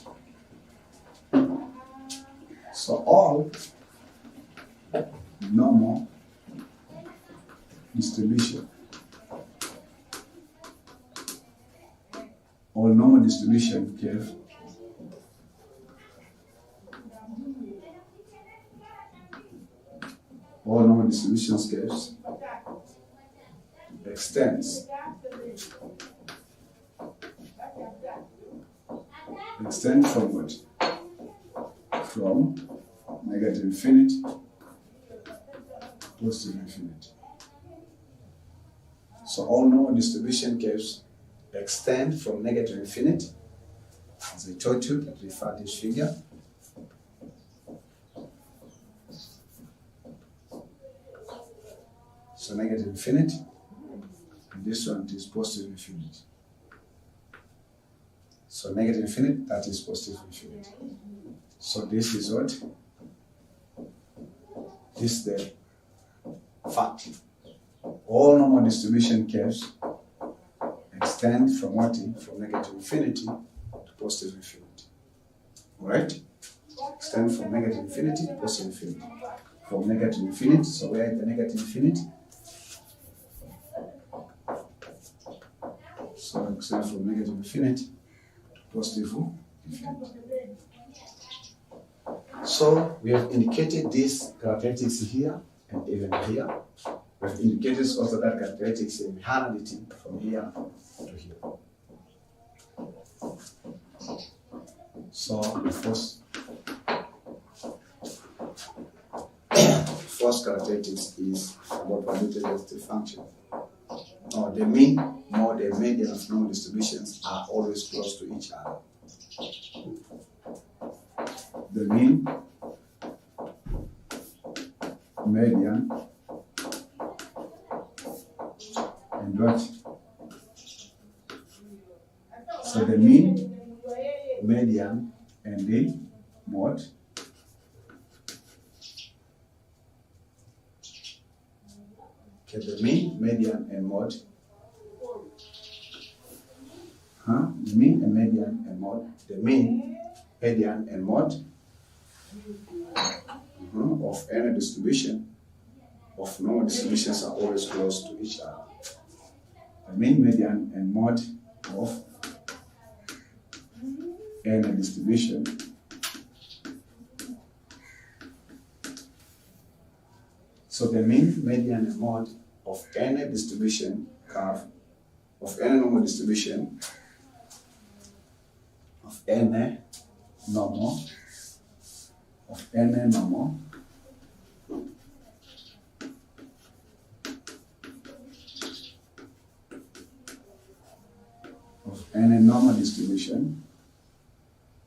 So all normal distribution, curve all normal distribution curves extends from what? From negative infinity to positive infinity. So all normal distribution curves extend from negative infinity. As I told you, that refer this figure. So negative infinity, and this one is positive infinity. So negative infinity, that is positive infinity. So this is what? This is the fact. All normal distribution curves extend from what? From negative infinity to positive infinity. Alright? Extend from negative infinity to positive infinity. From negative infinity, so where is the negative infinity? So extend from negative infinity to positive infinity. So we have indicated this characteristics here and even here. We have indicated also that characteristics in linearity from here to here. So the first characteristics is about probability-density function. Now the mean more the median of normal distributions are always close to each other. The mean, median, and what? So the mean, median, and the mode. Okay, the mean, median, and mode. The mean and median and mode. The mean, median, and mode of any distribution of normal distributions are always close to each other. The mean, median, and mode of any distribution so the mean, median, and mode of any distribution curve of any normal distribution of any normal of any normal of any normal distribution.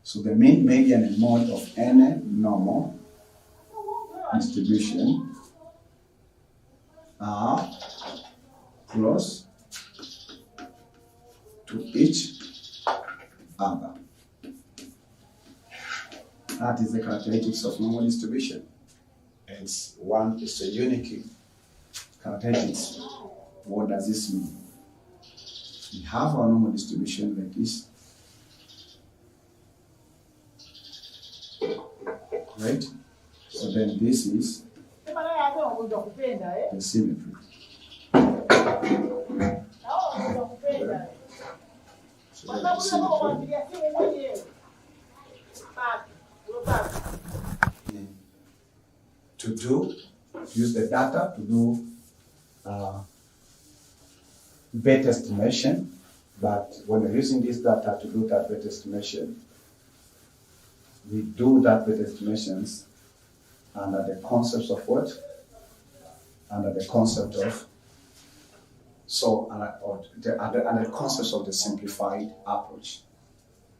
So the mean, median, and mode of any normal distribution are close to each other. That is the characteristics of normal distribution. It's a unique characteristics. What does this mean? We have our normal distribution like this. Right? So then this is the symmetry. So the symmetry. Use the data to do bet estimation, but when we're using this data to do that bet estimation, we do that bet estimations under the concepts of what? Under the concept of under the concepts of the simplified approach.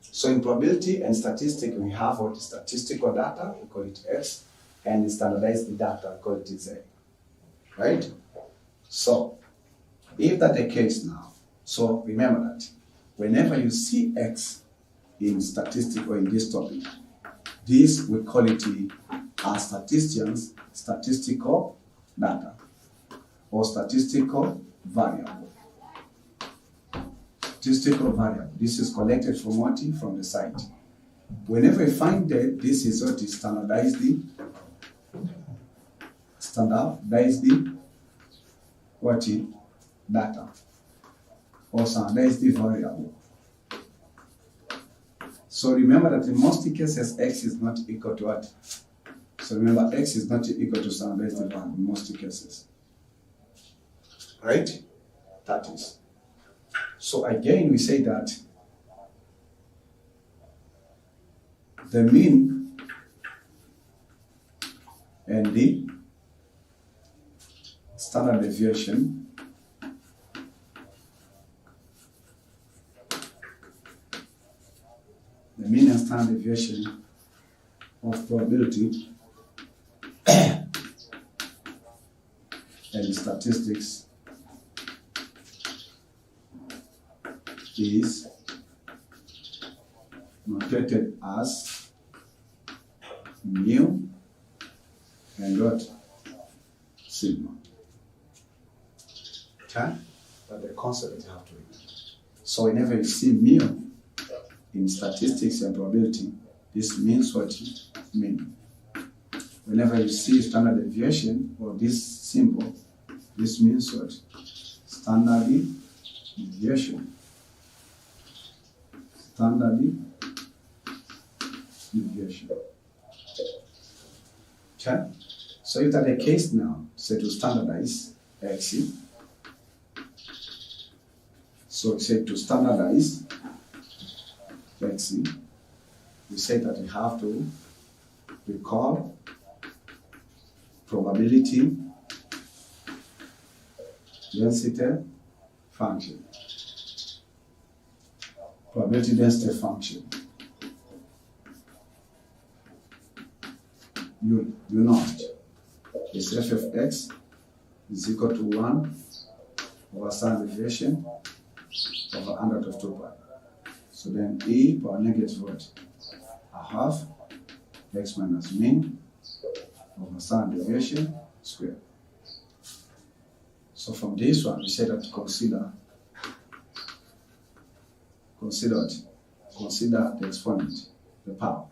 So in probability and statistics, we have what is statistical data, we call it X, and standardized data, we call it Z. Right? So if that's the case now, so remember that whenever you see X in statistics or in this topic, this we call it as statisticians statistical data or statistical variable. Statistical variable. This is collected from what? From the site. Whenever you find that this is what is standardized what is data or standardized variable. So remember that in most cases X is not equal to what? So remember X is not equal to standardized variable in most cases. Right? 30s. So again, we say that the mean and the standard deviation and standard deviation of probability and statistics is notated as mu and what? Sigma. Okay? But the concept that you have to read. So whenever you see mu in statistics and probability, this means what you mean. Whenever you see standard deviation or this symbol, this means what? Standard deviation. Standard deviation. Okay? So if that's the case now, say to standardize X. So say to standardize X, we say that we have to recall probability density function. Probability density function. You know it's f of x is equal to 1 over standard deviation over under of 2 pi. So then e power negative what? A half x minus mean over standard deviation squared. So from this one, we say that consider the exponent, the power.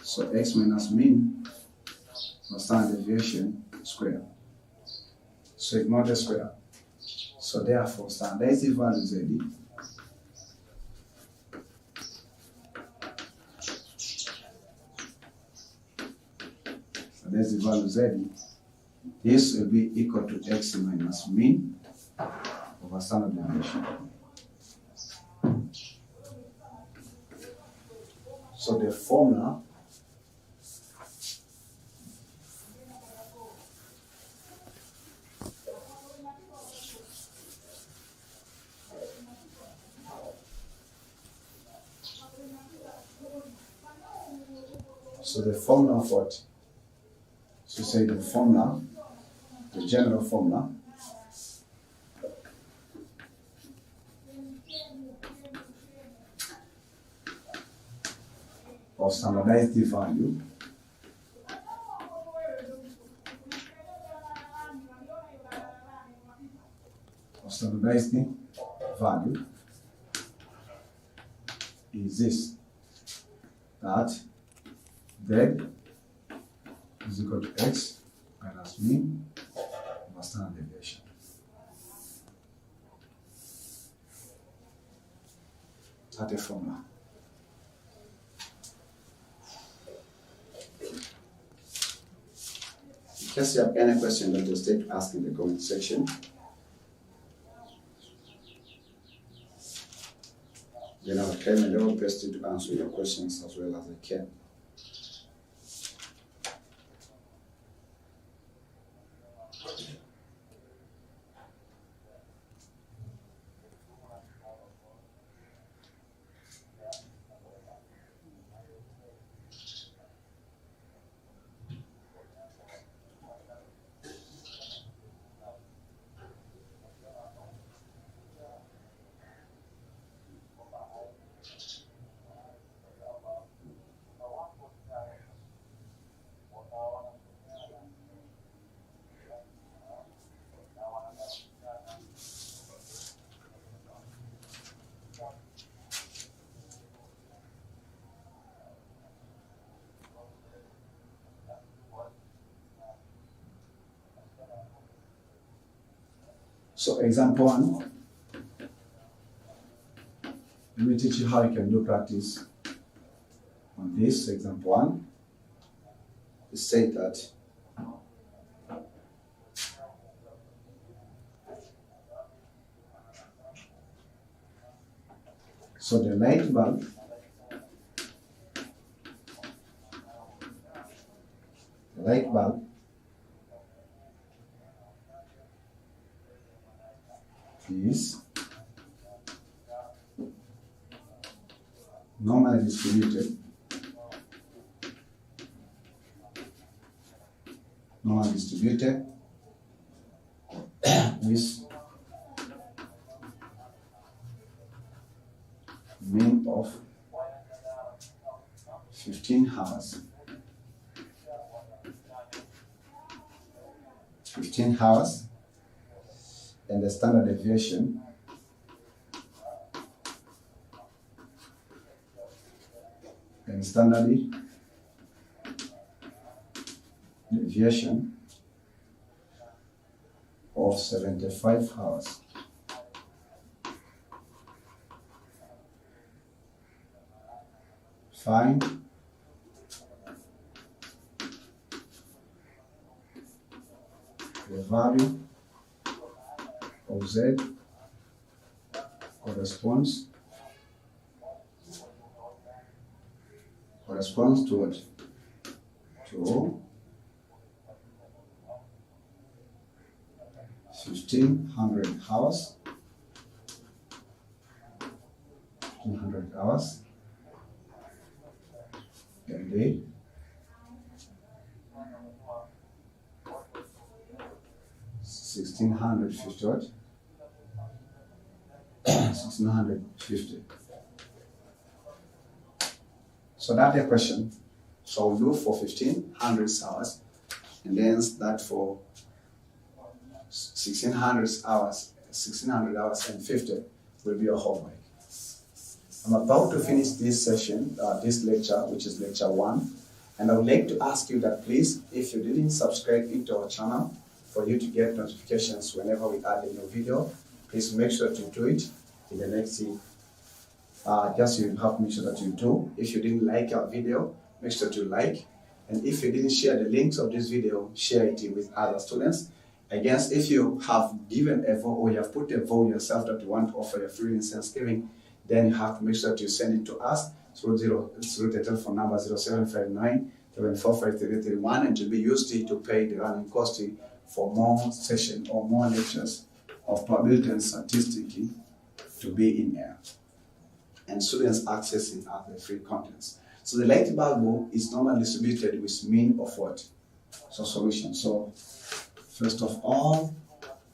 So x minus mean over standard deviation squared. So ignore the square. So therefore, standardized the value Z. So there's the value Z. This will be equal to x minus mean over standard deviation. So the formula of what? So say the formula, the general formula of standardized value is this, that Z is equal to x minus mean over standard deviation. That's the formula. In case you have any question, let us ask in the comment section. Then I will try my level best to answer your questions as well as I can. So example 1, let me teach you how you can do practice on this. Example 1 is say that So the light bulb is normally distributed with mean of 15 hours. 15 hours, and the standard deviation of 75 hours. Find the value of Z corresponds to what? To 1500 hours. 1500 hours a day. $1,650. 1,650. So that's the question. So we'll do for 1,500 hours, and then that for 1,600 hours, 1,600 hours and 50 will be your homework. I'm about to finish this session, this lecture, which is lecture 1, and I would like to ask you that please, if you didn't subscribe into our channel, for you to get notifications whenever we add a new video, please make sure to do it in the next just you have to make sure that you do. If you didn't like our video, make sure to like, and if you didn't share the links of this video, share it with other students. Again, if you have given a vote or you have put a vote yourself that you want to offer a free Thanksgiving, then you have to make sure to send it to us through the telephone number 0759 745 3331, and to be used to pay the running cost for more sessions or more lectures of probability and statistics to be in air, and students accessing other free contents. So the light bulb is normally distributed with mean of what? So solution. So first of all,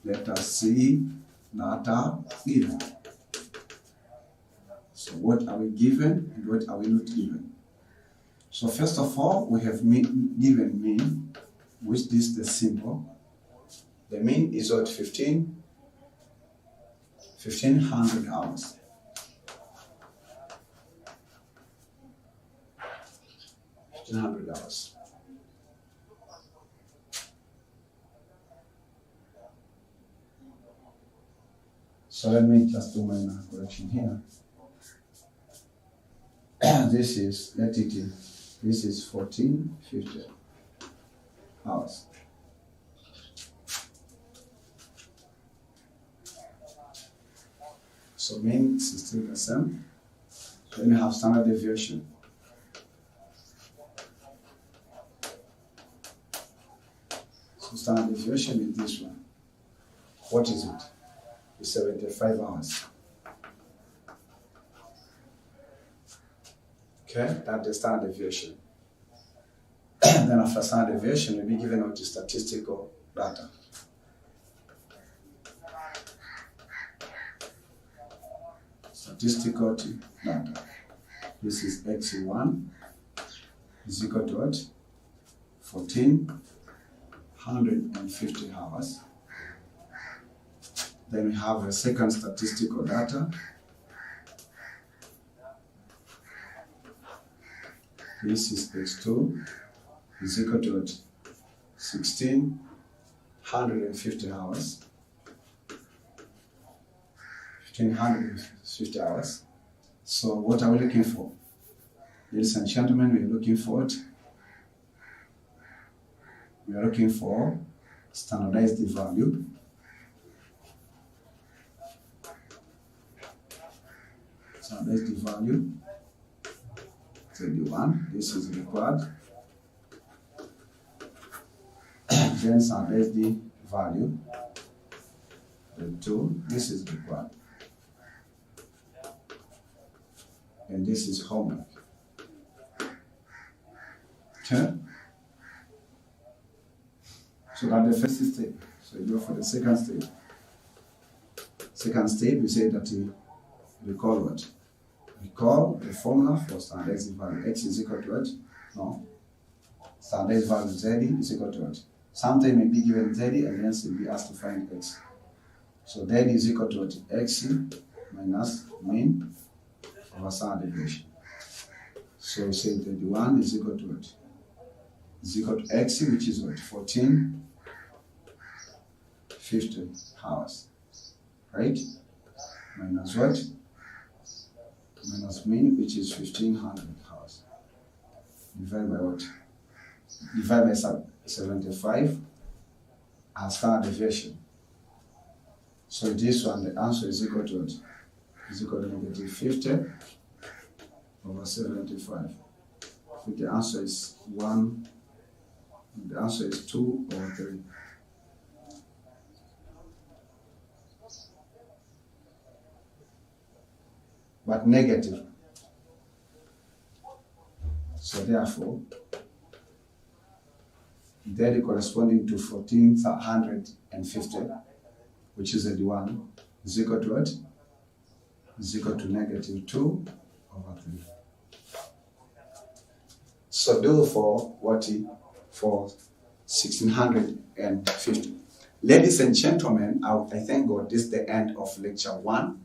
let us see data given. So what are we given and what are we not given? So first of all, we have given mean, which is the symbol. The mean is what? 1,500 hours. 1,500 hours. So let me just do my correction here. This is 1,450 hours. So mean 16%. Then you have standard deviation. So standard deviation is this one. What is it? It's 75 hours. Okay, that's the standard deviation. Then after standard deviation, we'll be given out the statistical data. Statistical data. This is x1 is equal to what? 1,450 hours. Then we have a second statistical data. This is x2 is equal to 1,650 hours. 1,550 hours. So what are we looking for? Ladies and gentlemen, we are looking for it. We are looking for standardized value. So that's the value. 31, this is required. Then so that's the value. The 2, this is required. And this is homework. Okay? So that's the first step. So you go for the second step. Second step, we say that you recall what? Recall the formula for standardized value. X is equal to what? No. Standardized value Z is equal to what? Sometimes may be given Z and hence will be asked to find X. So Z is equal to what? X minus mean over standard deviation. So we say 31 is equal to what? Is equal to X, which is what? 1450 hours. Right? Minus what? Minus mean, which is 1500 hours. Divided by what? Divided by 75 as standard deviation. So this one, the answer is equal to what? Is equal to negative 50 over 75. So the answer is 1, the answer is 2 or 3. But negative. So therefore, that corresponding to 1450, which is 81, is equal to what? Is equal to negative 2 over 3. So do for what? For 1650. Ladies and gentlemen, I thank God this is the end of lecture 1,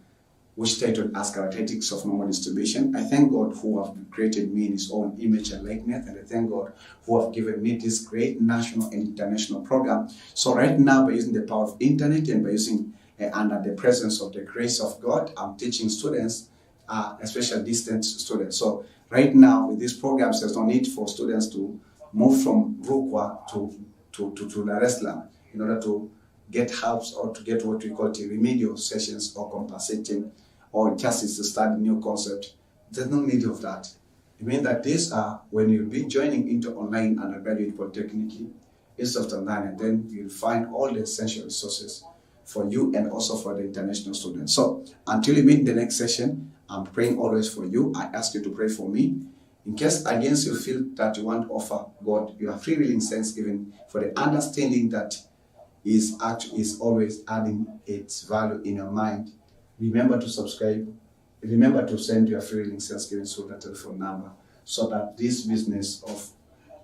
which titled as Characteritics of Normal Distribution. I thank God who have created me in his own image and likeness, and I thank God who have given me this great national and international program. So right now, by using the power of internet and by using under the presence of the grace of God, I'm teaching students, especially distant students. So right now with these programs, there's no need for students to move from Rukwa to Dar es Salaam in order to get helps or to get what we call the remedial sessions or compensating or just to study new concept. There's no need of that. It means that these are when you'll be joining into online undergraduate polytechnic East of Tanzania, then you'll find all the essential resources for you and also for the international students. So until we meet in the next session, I'm praying always for you. I ask you to pray for me. In case against you feel that you want to offer God your free willing sense, even for the understanding that is always adding its value in your mind. Remember to subscribe. Remember to send your free link given through the telephone number so that this business of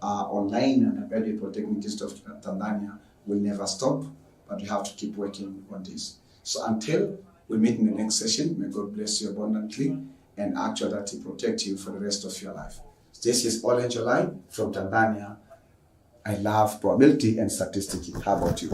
online and undergraduate polytechnic of Tanzania will never stop, but you have to keep working on this. So until we meet in the next session, may God bless you abundantly and actually that He protect you for the rest of your life. This is Olenjolai from Tanzania. I love probability and statistics. How about you?